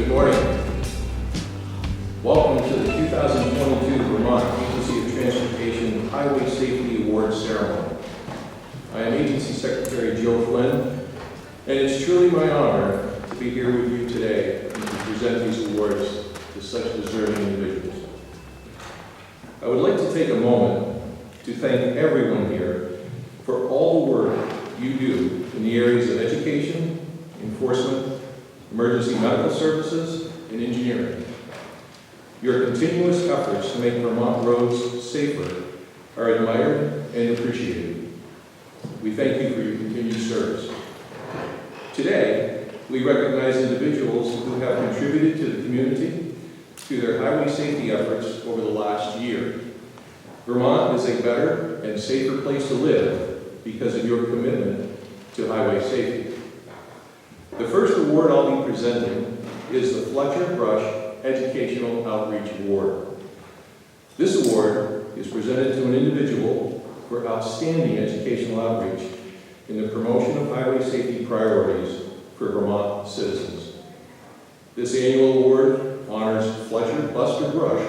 Good morning. Welcome to the 2022 Vermont Agency of Transportation Highway Safety Awards Ceremony. I am Agency Secretary Joe Flynn, and it's truly my honor to be here with you today and to present these awards to such deserving individuals. I would like to take a moment to thank everyone here for all the work you do in the areas of education, enforcement, emergency medical services, and engineering. Your continuous efforts to make Vermont roads safer are admired and appreciated. We thank you for your continued service. Today, we recognize individuals who have contributed to the community through their highway safety efforts over the last year. Vermont is a better and safer place to live because of your commitment to highway safety. The first award I'll be presenting is the Fletcher Educational Outreach Award. This award is presented to an individual for outstanding educational outreach in the promotion of highway safety priorities for Vermont citizens. This annual award honors Fletcher Buster Brush,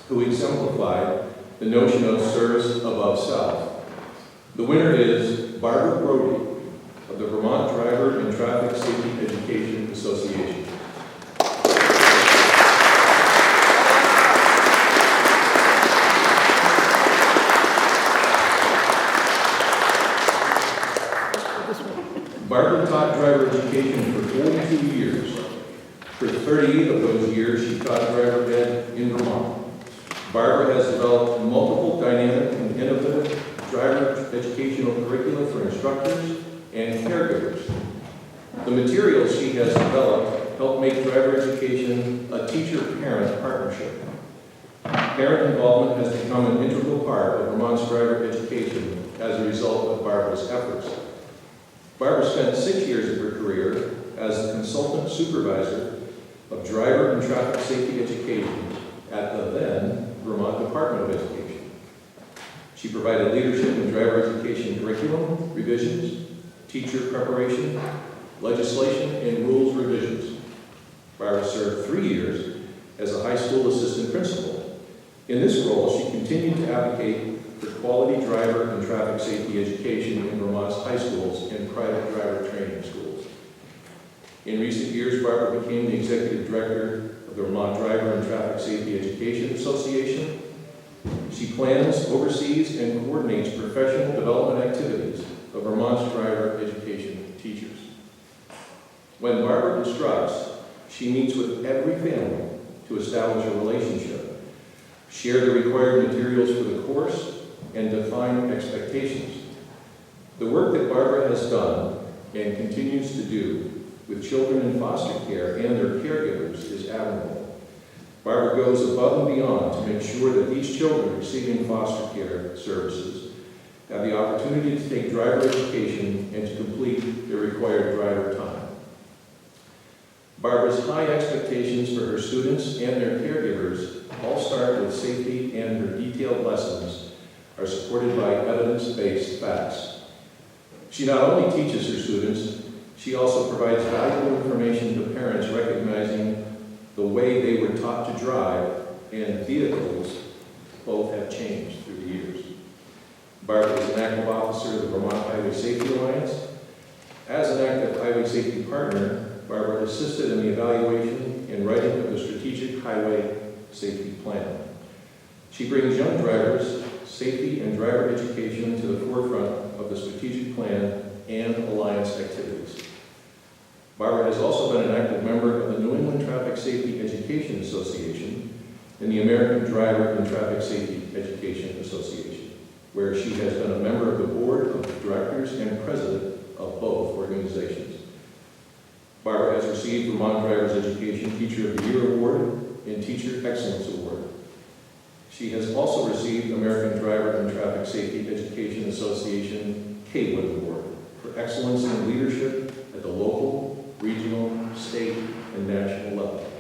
who exemplified the notion of service above self. The winner is Barbara Brody of the Vermont Driver and Traffic Safety Education Association. Barbara taught driver education for 42 years. For 38 of those years, she taught driver ed in Vermont. Barbara has developed multiple dynamic and innovative driver educational curricula for instructors and caregivers. The materials she has developed help make driver education a teacher-parent partnership. Parent involvement has become an integral part of Vermont's driver education as a result of Barbara's efforts. Barbara spent 6 years of her career as the consultant supervisor of driver and traffic safety education at the then Vermont Department of Education. She provided leadership in driver education curriculum revisions, teacher preparation, legislation, and rules revisions. Barbara served 3 years as a high school assistant principal. In this role, she continued to advocate for quality driver and traffic safety education in Vermont's high schools and private driver training schools. In recent years, Barbara became the executive director of the Vermont Driver and Traffic Safety Education Association. She plans, oversees, and coordinates professional development activities of Vermont's driver education teachers. When Barbara instructs, she meets with every family to establish a relationship, share the required materials for the course, and define expectations. The work that Barbara has done and continues to do with children in foster care and their caregivers is admirable. Barbara goes above and beyond to make sure that these children receiving foster care services have the opportunity to take driver education and to complete their required driver time. Barbara's high expectations for her students and their caregivers all start with safety, and her detailed lessons are supported by evidence-based facts. She not only teaches her students, she also provides valuable information to parents recognizing the way they were taught to drive and vehicles both have changed through the years. Barbara is an active officer of the Vermont Highway Safety Alliance. As an active highway safety partner, Barbara assisted in the evaluation and writing of the Strategic Highway Safety Plan. She brings young drivers safety and driver education to the forefront of the strategic plan and alliance activities. Barbara has also been an active member of the New England Traffic Safety Education Association and the American Driver and Traffic Safety Education Association, where she has been a member of the board of directors and president of both organizations. Barbara has received Vermont Driver's Education Teacher of the Year Award and Teacher Excellence Award. She has also received American Driver and Traffic Safety Education Association K-WIN Award for excellence in leadership at the local, regional, state, and national level.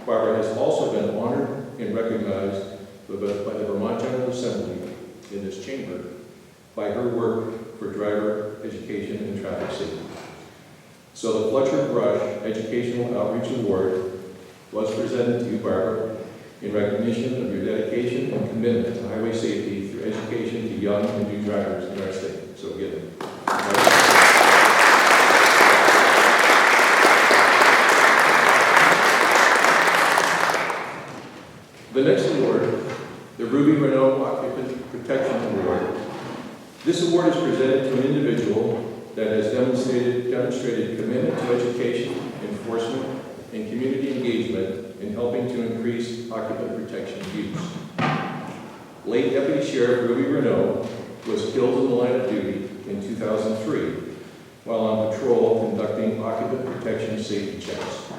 Barbara has also been honored and recognized by the Vermont General Assembly in this chamber by her work for driver education and traffic safety. So the Fletcher Educational Outreach Award was presented to you, Barbara, in recognition of your dedication and commitment to highway safety through education to young and new drivers in our state. So give it. The next award, the Renault Occupant Protection Award. This award is presented to an individual that has demonstrated commitment to education, enforcement, and community engagement in helping to increase occupant protection use. Late Deputy Sheriff Renault was killed in the line of duty in 2003 while on patrol conducting occupant protection safety checks.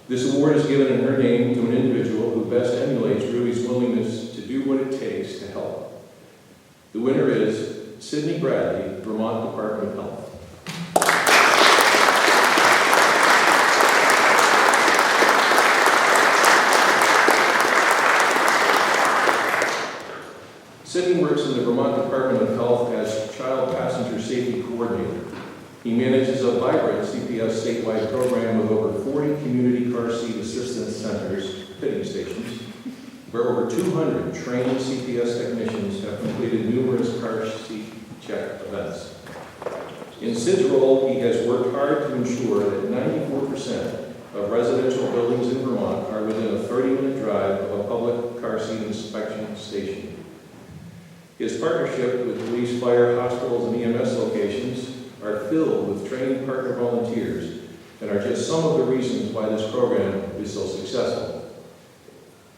This award is given in her name to an individual who best emulates Ruby's willingness to do what it takes to help. The winner is Sidney, Vermont Department of Health. Sidney works in the Vermont Department of Health as Child Passenger Safety Coordinator. He manages a vibrant CPS statewide program with over 40 community car seat assistance centers, fitting stations, where over 200 trained CPS technicians have completed numerous car seat check events. In Sid's role, he has worked hard to ensure that 94% of residential buildings in Vermont are within a 30-minute drive of a public car seat inspection station. His partnership with police, fire, hospitals, and EMS locations are filled with trained partner volunteers and are just some of the reasons why this program is so successful.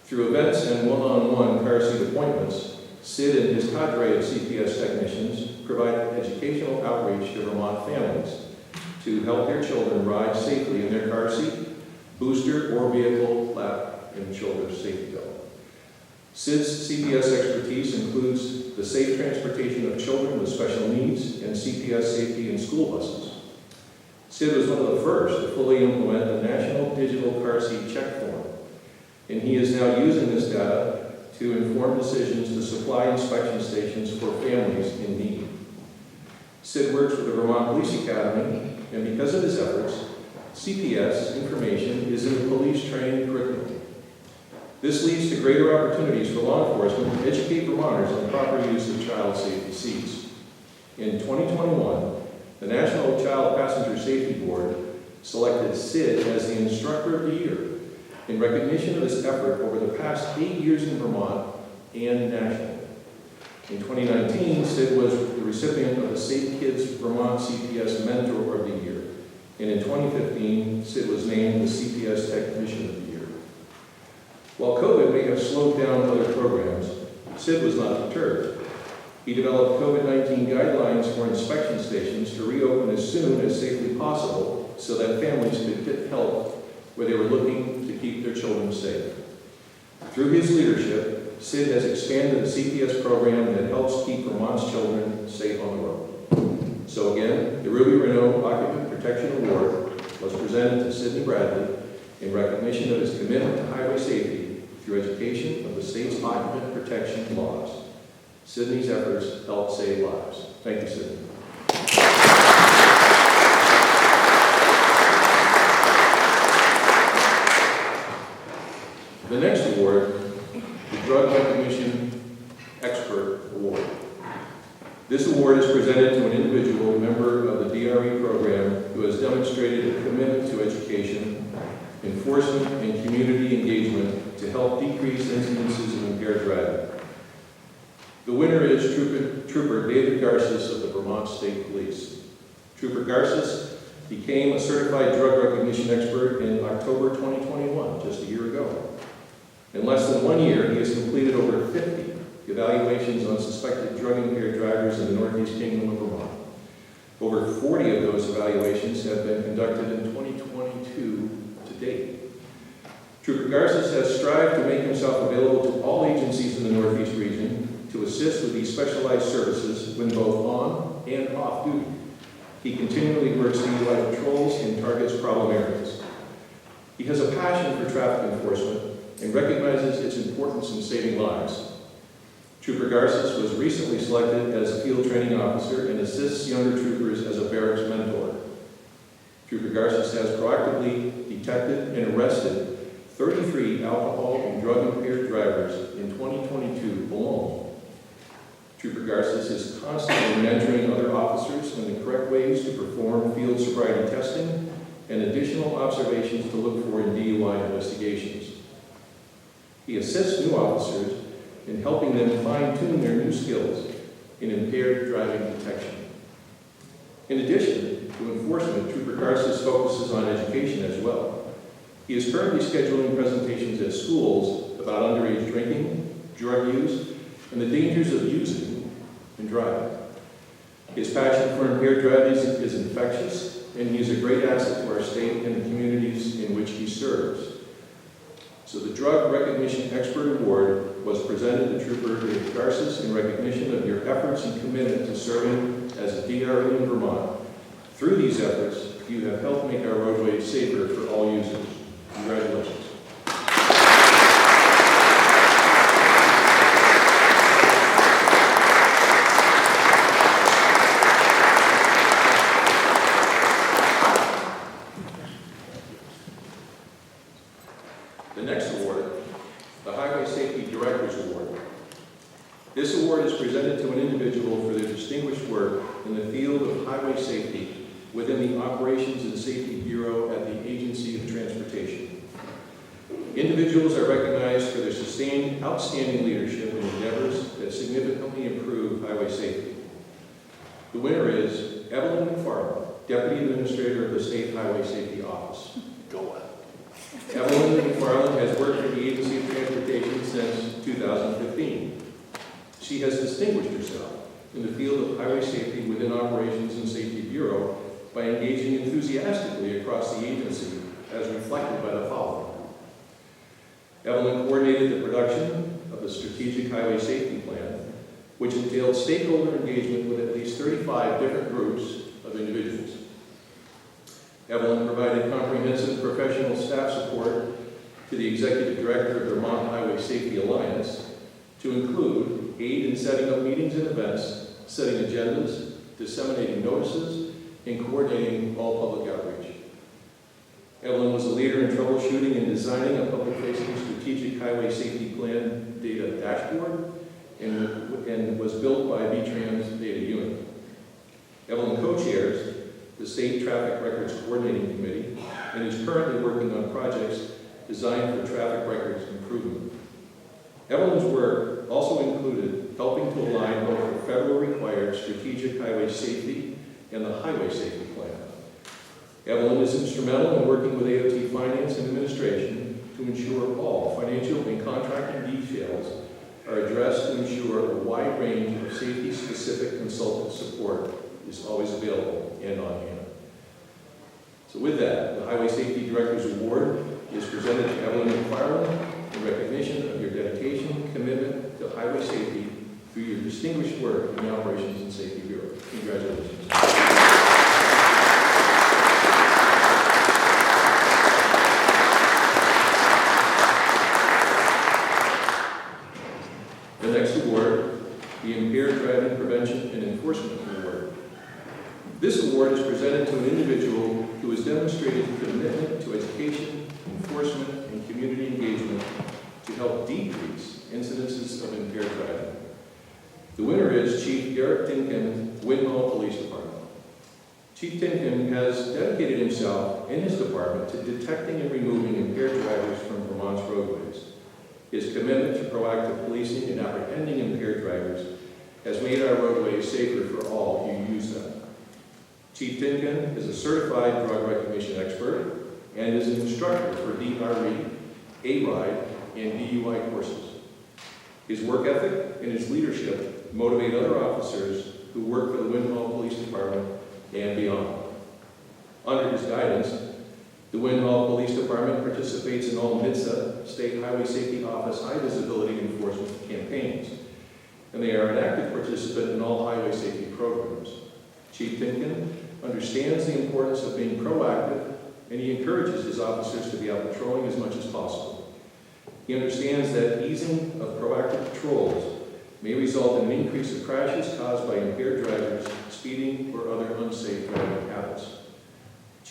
Through events and one-on-one car seat appointments, Sid and his cadre of CPS technicians provide educational outreach to Vermont families to help their children ride safely in their car seat, booster, or vehicle lap and shoulder safety belt. Sid's CPS expertise includes the safe transportation of children with special needs and CPS safety in school buses. Sid was one of the first to fully implement the National Digital Car Seat Check Form, and he is now using this data to inform decisions to supply inspection stations for families in need. Sid works with the Vermont Police Academy, and because of his efforts, CPS information is in the police training curriculum. This leads to greater opportunities for law enforcement to educate Vermonters on the proper use of child safety seats. In 2021, the National Child Passenger Safety Board selected Sid as the Instructor of the Year in recognition of his effort over the past 8 years in Vermont and nationally. In 2019, Sid was the recipient of the Safe Kids Vermont CPS Mentor of the Year, and in 2015, Sid was named the CPS Technician of the Year. While COVID may have slowed down other programs, Sid was not deterred. He developed COVID-19 guidelines for inspection stations to reopen as soon as safely possible so that families could get help where they were looking to keep their children safe. Through his leadership, Sid has expanded the CPS program that helps keep Vermont's children safe on the road. So again, the Renault Occupant Protection Award was presented to Sidney Bradley in recognition of his commitment to highway safety through education of the state's occupant protection laws. Sidney's efforts help save lives. Thank you, Sidney. The next award, the Drug Recognition Expert Award. This award is presented to an individual member of the DRE program who has demonstrated a commitment to education, enforcement, and community engagement to help decrease incidences of impaired driving. The winner is Trooper David Garces of the Vermont State Police. Trooper Garces became a certified drug recognition expert in October 2021, just a year ago. In less than 1 year, he has completed over 50 evaluations on suspected drug-impaired drivers in the Northeast Kingdom of Vermont. Over 40 of those evaluations have been conducted in 2022 to date. Trooper Garces has strived to make himself available to all agencies in the Northeast region to assist with these specialized services when both on and off duty. He continually works DUI patrols and targets problem areas. He has a passion for traffic enforcement and recognizes its importance in saving lives. Trooper Garces was recently selected as a field training officer and assists younger troopers as a barracks mentor. Trooper Garces has proactively detected and arrested 33 alcohol and drug-impaired drivers in 2022 alone. Trooper Garces is constantly mentoring other officers in the correct ways to perform field sobriety testing and additional observations to look for in DUI investigations. He assists new officers in helping them fine-tune their new skills in impaired driving detection. In addition to enforcement, Trooper Garces focuses on education as well. He is currently scheduling presentations at schools about underage drinking, drug use, and the dangers of using and driving. His passion for impaired driving is infectious, and he is a great asset to our state and the communities in which he serves. So the Drug Recognition Expert Award was presented to Trooper Garces in recognition of your efforts and commitment to serving as a DRE in Vermont. Through these efforts, you have helped make our roadways safer for all users. Congratulations. The next award, the Highway Safety Director's Award. This award is presented to an individual for their distinguished work in the field of highway safety within the Operations and Safety Bureau at the Agency of Transportation. Individuals are recognized for their sustained, outstanding leadership in endeavors that significantly improve highway safety. The winner is Evelyn McFarlane, Deputy Administrator of the State Highway Safety Office. Go on. Evelyn McFarlane has worked for the Agency of Transportation since 2015. She has distinguished herself in the field of highway safety within Operations and Safety Bureau by engaging enthusiastically across the agency, as reflected by the following. Evelyn coordinated the production of the Strategic Highway Safety Plan, which entailed stakeholder engagement with at least 35 different groups of individuals. Evelyn provided comprehensive professional staff support to the Executive Director of the Vermont Highway Safety Alliance to include aid in setting up meetings and events, setting agendas, disseminating notices, and coordinating all public outreach. Evelyn was a leader in troubleshooting and designing a public-facing strategic highway safety plan data dashboard and was built by VTrans data unit. Evelyn co-chairs the State Traffic Records Coordinating Committee and is currently working on projects designed for traffic records improvement. Evelyn's work also included helping to align both the federal required strategic highway safety and the highway safety plan. Evelyn is instrumental in working with AOT Finance and Administration to ensure all financial and contracting details are addressed to ensure a wide range of safety-specific consultant support is always available and on hand. So with that, the Highway Safety Director's Award is presented to Evelyn McFarlane in recognition of your dedication, commitment to highway safety through your distinguished work in the Operations and Safety Bureau. Congratulations. The next award, the Impaired Driving Prevention and Enforcement Award. This award is presented to an individual who has demonstrated commitment to education, enforcement, and community engagement to help decrease incidences of impaired driving. The winner is Chief Garrett Tinkin, Renault Police Department. Chief Tinkin has dedicated himself in his department to detecting and removing impaired drivers from Vermont's roadways. His commitment to proactive policing and apprehending impaired drivers has made our roadways safer for all who use them. Chief Tinkin is a certified drug recognition expert and is an instructor for DRE, A-RIDE, and DUI courses. His work ethic and his leadership motivate other officers who work for the Renault Police Department and beyond. Under his guidance, the Renault Police Department participates in all MITSA, State Highway Safety Office high visibility enforcement campaigns, and they are an active participant in all highway safety programs. Chief Tinkin understands the importance of being proactive, and he encourages his officers to be out patrolling as much as possible. He understands that easing of proactive patrols may result in an increase of crashes caused by impaired drivers, speeding, or other unsafe driving habits.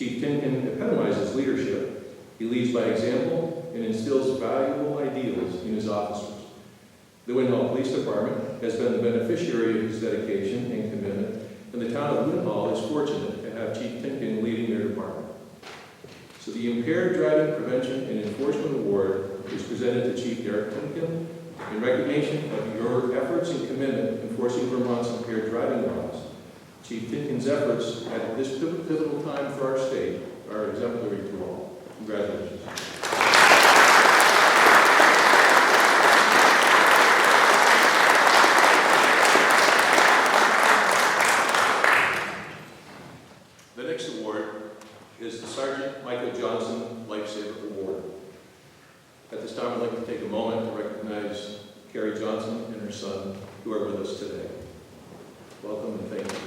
Chief Tinkin epitomizes leadership. He leads by example and instills valuable ideals in his officers. The Rainault Police Department has been the beneficiary of his dedication and commitment, and the town of Rainault is fortunate to have Chief Tinkin leading their department. So the Impaired Driving Prevention and Enforcement Award is presented to Chief Derek Tinkin in recognition of your efforts and commitment enforcing Vermont's impaired driving laws. Chief Tinkin's efforts at this pivotal time for our state are exemplary to all. Congratulations. The next award is the Sergeant Michael Johnson Lifesaver Award. At this time, I'd like to take a moment to recognize Carrie Johnson and her son, who are with us today. Welcome and thank you.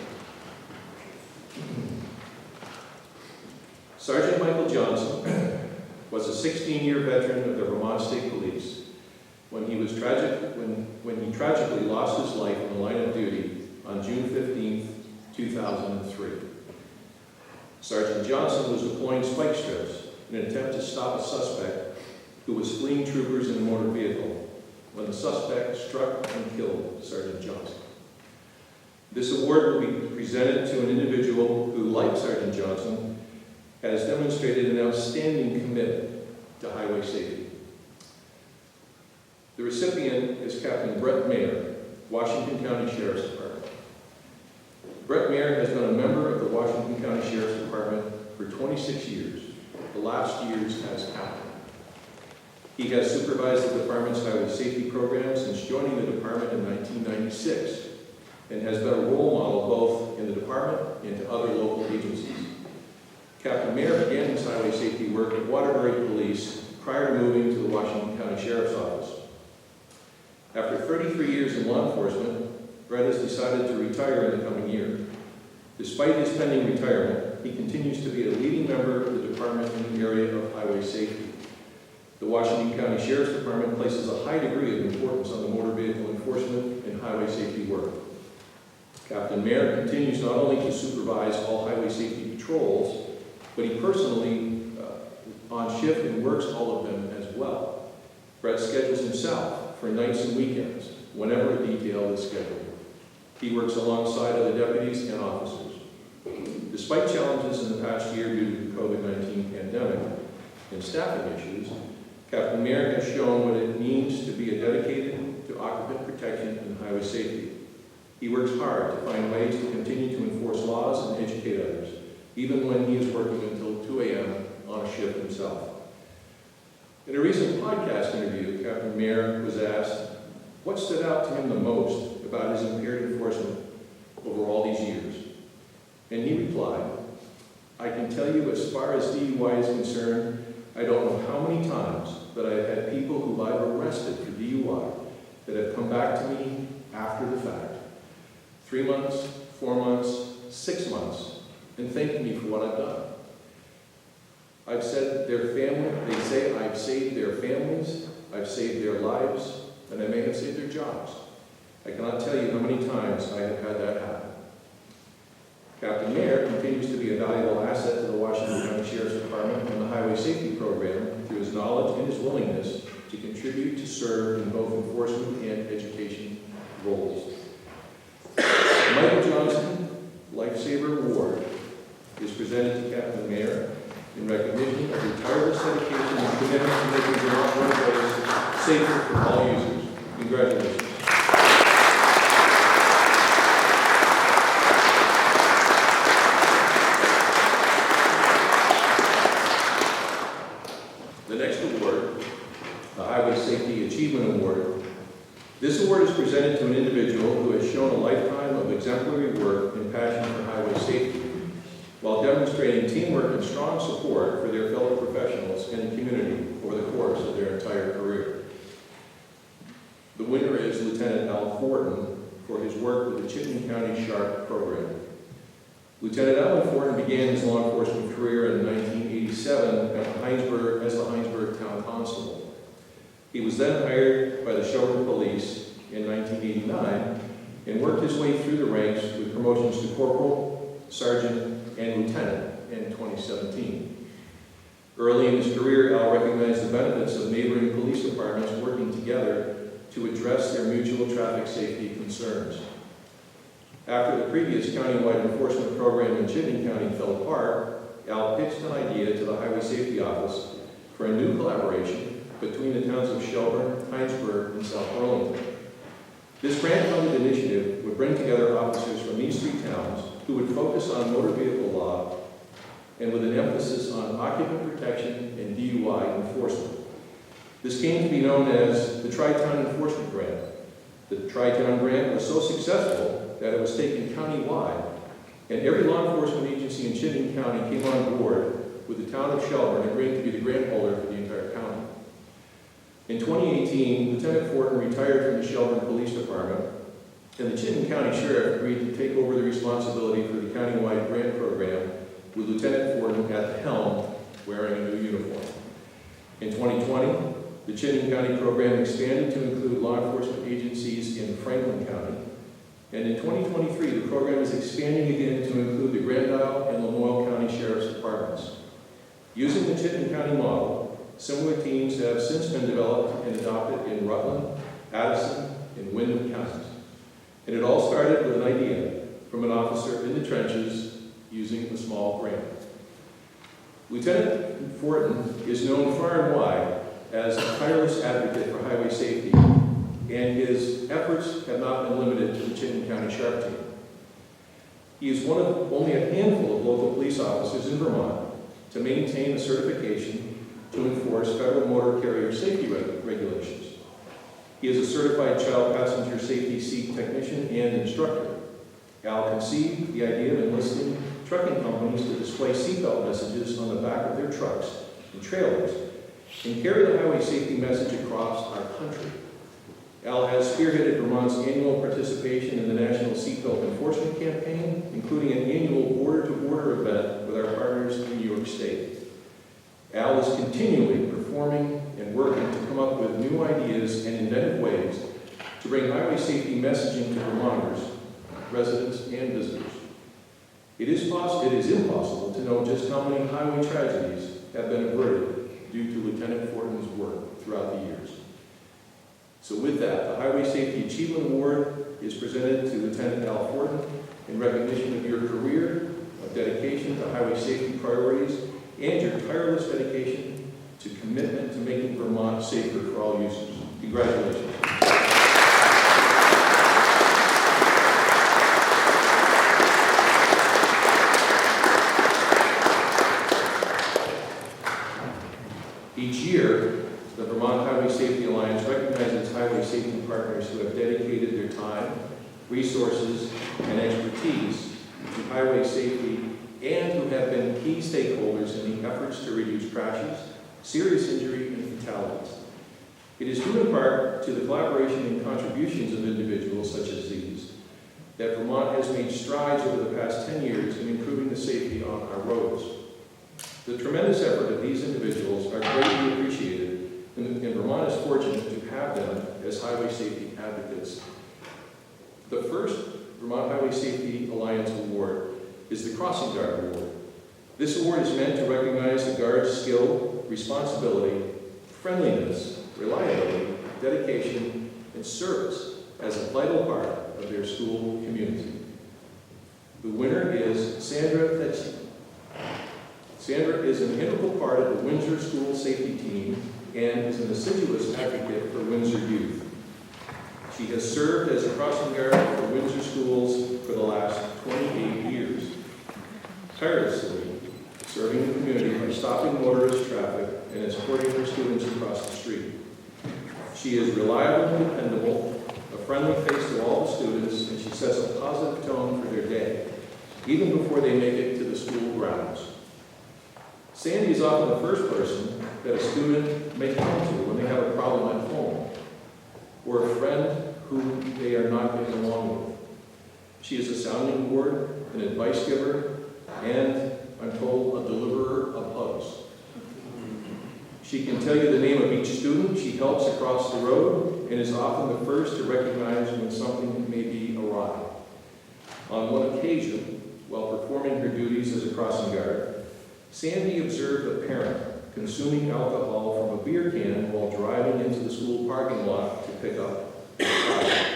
Sergeant Michael Johnson was a 16-year veteran of the Vermont State Police when he tragically lost his life in the line of duty on June 15, 2003. Sergeant Johnson was deploying spike strips in an attempt to stop a suspect who was fleeing troopers in a motor vehicle when the suspect struck and killed Sergeant Johnson. This award will be presented to an individual who, like Sergeant Johnson, has demonstrated an outstanding commitment to highway safety. The recipient is Captain Brett Mayer, Washington County Sheriff's Department. Brett Mayer has been a member of the Washington County Sheriff's Department for 26 years, the last years as captain. He has supervised the department's highway safety program since joining the department in 1996 and has been a role model both in the department and to other local agencies. Captain Mayer began his highway safety work at Waterbury Police prior to moving to the Washington County Sheriff's Office. After 33 years in law enforcement, Brett has decided to retire in the coming year. Despite his pending retirement, he continues to be a leading member of the department in the area of highway safety. The Washington County Sheriff's Department places a high degree of importance on the motor vehicle enforcement and highway safety work. Captain Mayer continues not only to supervise all highway safety patrols, but he personally on shift and works all of them as well. Brett schedules himself for nights and weekends whenever a detail is scheduled. He works alongside other deputies and officers. Despite challenges in the past year due to the COVID-19 pandemic and staffing issues, Captain Mayer has shown what it means to be dedicated to occupant protection and highway safety. He works hard to find ways to continue to enforce laws and educate others, even when he is working until 2 a.m. on a shift himself. In a recent podcast interview, Captain Mayer was asked what stood out to him the most about his impaired enforcement over all these years. And he replied, "I can tell you as far as DUI is concerned, I don't know how many times that I've had people who I've arrested for DUI that have come back to me after the fact. 3 months, 4 months, 6 months, and thanked me for what I've done. I've said their family, they say I've saved their families, I've saved their lives, and I may have saved their jobs. I cannot tell you how many times I have had that happen." Captain Mayer continues to be a valuable asset to the Washington County Sheriff's Department and the Highway Safety Program through his knowledge and his willingness to contribute to serve in both enforcement and education roles. The Michael Johnson Lifesaver Award is presented to Captain Mayer in recognition of your tireless dedication and commitment to making Vermont roadways safer for all users. Congratulations. The next award, the Highway Safety Achievement Award. This award is presented to an individual who has shown a lifetime of exemplary work and passion for highway safety, while demonstrating teamwork and strong support for their fellow professionals and the community over the course of their entire career. The winner is Lieutenant Al Fortin for his work with the Chittenden County SHARP program. Lieutenant Alan Fortin began his law enforcement career in 1987 as the Heinsberg Town Constable. He was then hired by the Shelburne Police in 1989 and worked his way through the ranks with promotions to corporal, sergeant, and lieutenant in 2017. Early in his career, Al recognized the benefits of neighboring police departments working together to address their mutual traffic safety concerns. After the previous countywide enforcement program in Chittenden County fell apart, Al pitched an idea to the Highway Safety Office for a new collaboration between the towns of Shelburne, Heinsberg, and South Burlington. This grant-funded initiative would bring together officers from these three towns who would focus on motor vehicle law and with an emphasis on occupant protection and DUI enforcement. This came to be known as the Tri-Town Enforcement Grant. The Tri-Town Grant was so successful that it was taken countywide, and every law enforcement agency in Chittenden County came on board, with the town of Shelburne agreeing to be the grant holder for the entire county. In 2018, Lieutenant Fortin retired from the Shelburne Police Department, and the Chittenden County Sheriff agreed to take over the responsibility for the countywide grant program, with Lieutenant Fortin at the helm, wearing a new uniform. In 2020, the Chittenden County program expanded to include law enforcement agencies in Franklin County, and in 2023, the program is expanding again to include the Grand Isle and Lamoille County Sheriff's Departments. Using the Chittenden County model, similar teams have since been developed and adopted in Rutland, Addison, and Windham counties. And it all started with an idea from an officer in the trenches using a small grant. Lieutenant Fortin is known far and wide as a tireless advocate for highway safety, and his efforts have not been limited to the Chittenden County Sharp Team. He is one of only a handful of local police officers in Vermont to maintain a certification to enforce federal motor carrier safety regulations. He is a certified child passenger safety seat technician and instructor. Al conceived the idea of enlisting trucking companies to display seatbelt messages on the back of their trucks and trailers and carry the highway safety message across our country. Al has spearheaded Vermont's annual participation in the National Seatbelt Enforcement Campaign, including an annual border-to-border event with our partners in New York State. Al is continually performing and working to come up with new ideas and inventive ways to bring highway safety messaging to Vermonters, residents, and visitors. It is impossible to know just how many highway tragedies have been averted due to Lieutenant Fortin's work throughout the years. So with that, the Highway Safety Achievement Award is presented to Lieutenant Al Fortin in recognition of your career of dedication to highway safety priorities and your tireless dedication to commitment to making Vermont safer for all users. Congratulations. Each year, the Vermont Highway Safety Alliance recognizes highway safety partners who have dedicated their time, resources, and expertise to highway safety and who have been key stakeholders in the efforts to reduce crashes, serious injury, and fatalities. It is due in part to the collaboration and contributions of individuals such as these that Vermont has made strides over the past 10 years in improving the safety on our roads. The tremendous effort of these individuals are greatly appreciated, and Vermont is fortunate to have them as highway safety advocates. The first Vermont Highway Safety Alliance Award is the Crossing Guard Award. This award is meant to recognize the Guard's skill, responsibility, friendliness, reliability, dedication, and service as a vital part of their school community. The winner is Sandra Fletcher. Sandra is an integral part of the Windsor School Safety Team and is an assiduous advocate for Windsor youth. She has served as a crossing guard for Windsor schools for the last 28 years, tirelessly serving the community by stopping motorist traffic and escorting her students across the street. She is reliable and dependable, a friendly face to all the students, and she sets a positive tone for their day, even before they make it to the school grounds. Sandy is often the first person that a student may come to when they have a problem at home, or a friend who they are not getting along with. She is a sounding board, an advice giver, and, I'm told, a deliverer of hugs. She can tell you the name of each student she helps across the road and is often the first to recognize when something may be awry. On one occasion, while performing a crossing guard, Sandy observed a parent consuming alcohol from a beer can while driving into the school parking lot to pick up a child.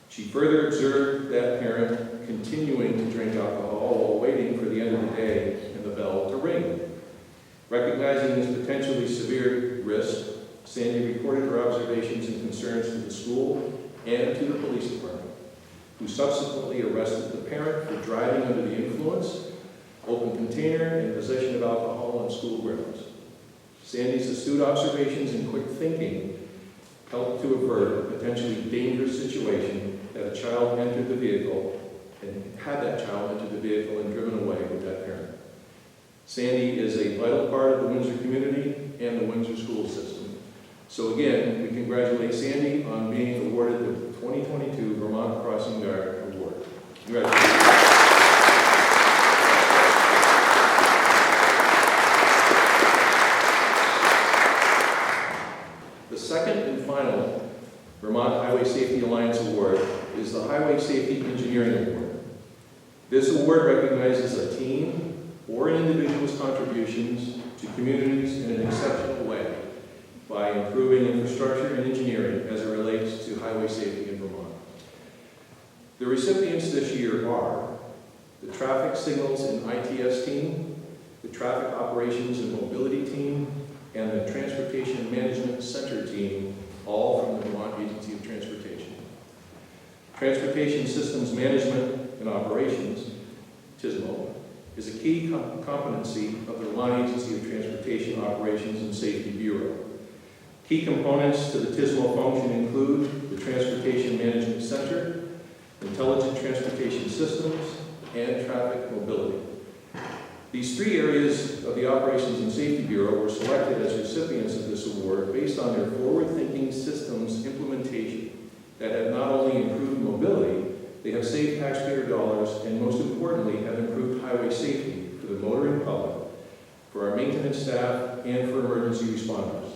She further observed that parent continuing to drink alcohol while waiting for the end of the day and the bell to ring. Recognizing this potentially severe risk, Sandy reported her observations and concerns to the school and to the police department, who subsequently arrested the parent for driving under the influence, open container, and possession of alcohol on school grounds. Sandy's astute observations and quick thinking helped to avert a potentially dangerous situation that a child entered the vehicle and had that child entered the vehicle and driven away with that parent. Sandy is a vital part of the Windsor community and the Windsor school system. So again, we congratulate Sandy on being awarded the 2022 Vermont Crossing Guard Award. Congratulations. The second and final Vermont Highway Safety Alliance Award is the Highway Safety Engineering Award. This award recognizes a team or an individual's contributions to communities in an exceptional way by improving infrastructure and engineering as it relates to highway safety in Vermont. The recipients this year are the Traffic Signals and ITS team, the Traffic Operations and Mobility team, and the Transportation Management Center team, all from the Vermont Agency of Transportation. Transportation Systems Management and Operations, TSMO, is a key competency of the Vermont Agency of Transportation Operations and Safety Bureau. Key components to the TSMO function include the Transportation Management Center, Intelligent Transportation Systems, and Traffic Mobility. These three areas of the Operations and Safety Bureau were selected as recipients of this award based on their forward-thinking systems implementation that have not only improved mobility, they have saved taxpayer dollars, and most importantly, have improved highway safety for the motoring public, for our maintenance staff, and for emergency responders.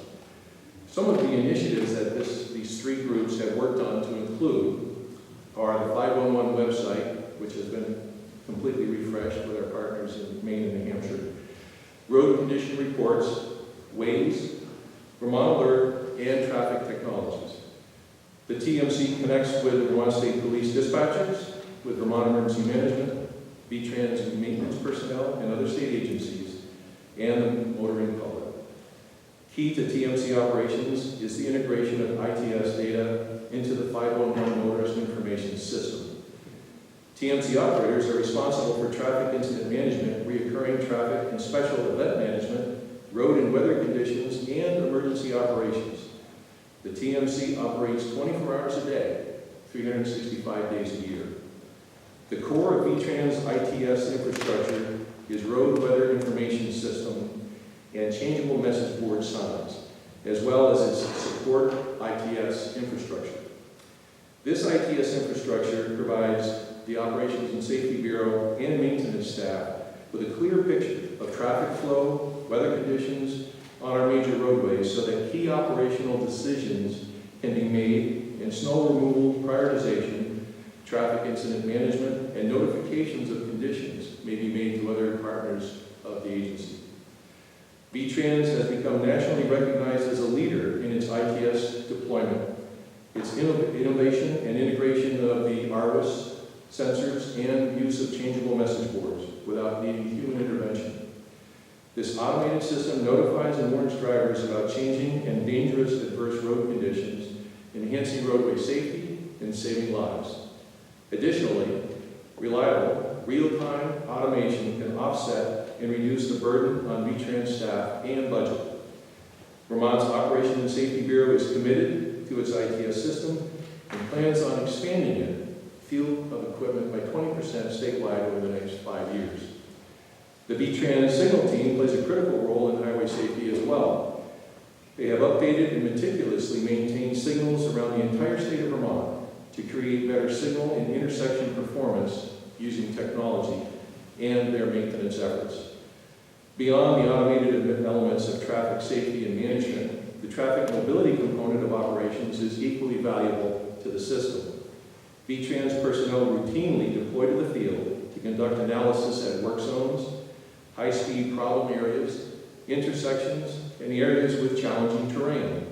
Some of the initiatives that these three groups have worked on to include are the 511 website, which has been completely refreshed with our partners in Maine and New Hampshire, road condition reports, Waze, Vermont Alert, and traffic technologies. The TMC connects with the Vermont State Police dispatchers, with Vermont Emergency Management, VTrans maintenance personnel, and other state agencies, and the motoring public. Key to TMC operations is the integration of ITS data into the 511 Motorist Information System. TMC operators are responsible for traffic incident management, reoccurring traffic and special event management, road and weather conditions, and emergency operations. The TMC operates 24 hours a day, 365 days a year. The core of VTrans ITS infrastructure is road weather information system and changeable message board signs, as well as its support ITS infrastructure. This ITS infrastructure provides the Operations and Safety Bureau and maintenance staff with a clear picture of traffic flow, weather conditions on our major roadways so that key operational decisions can be made in snow removal, prioritization, traffic incident management, and notifications of conditions may be made to other partners of the agency. VTrans has become nationally recognized as a leader in its ITS deployment. Its innovation and integration of the ARWIS sensors and use of changeable message boards without needing human intervention. This automated system notifies and warns drivers about changing and dangerous adverse road conditions, enhancing roadway safety and saving lives. Additionally, reliable, real-time automation can offset and reduce the burden on VTrans staff and budget. Vermont's Operations and Safety Bureau is committed to its ITS system and plans on expanding it, field of equipment, by 20% statewide over the next 5 years. The VTrans signal team plays a critical role in highway safety as well. They have updated and meticulously maintained signals around the entire state of Vermont to create better signal and intersection performance using technology and their maintenance efforts. Beyond the automated elements of traffic safety and management, the traffic mobility component of operations is equally valuable to the system. VTrans personnel routinely deploy to the field to to conduct analysis at work zones, high-speed problem areas, intersections, and areas with challenging terrain.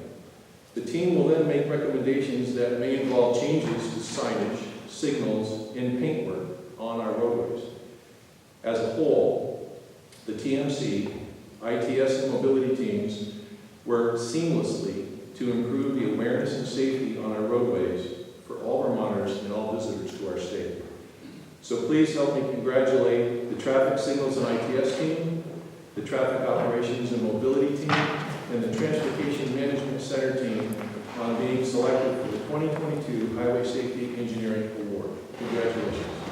The team will then make recommendations that may involve changes to signage, signals, and paintwork on our roadways. As a whole, the TMC, ITS, and mobility teams work seamlessly to improve the awareness and safety on our roadways for all Vermonters and all visitors to our state. So please help me congratulate the Traffic Signals and ITS team, the Traffic Operations and Mobility team, and the Transportation Management Center team on being selected for the 2022 Highway Safety Engineering Award. Congratulations.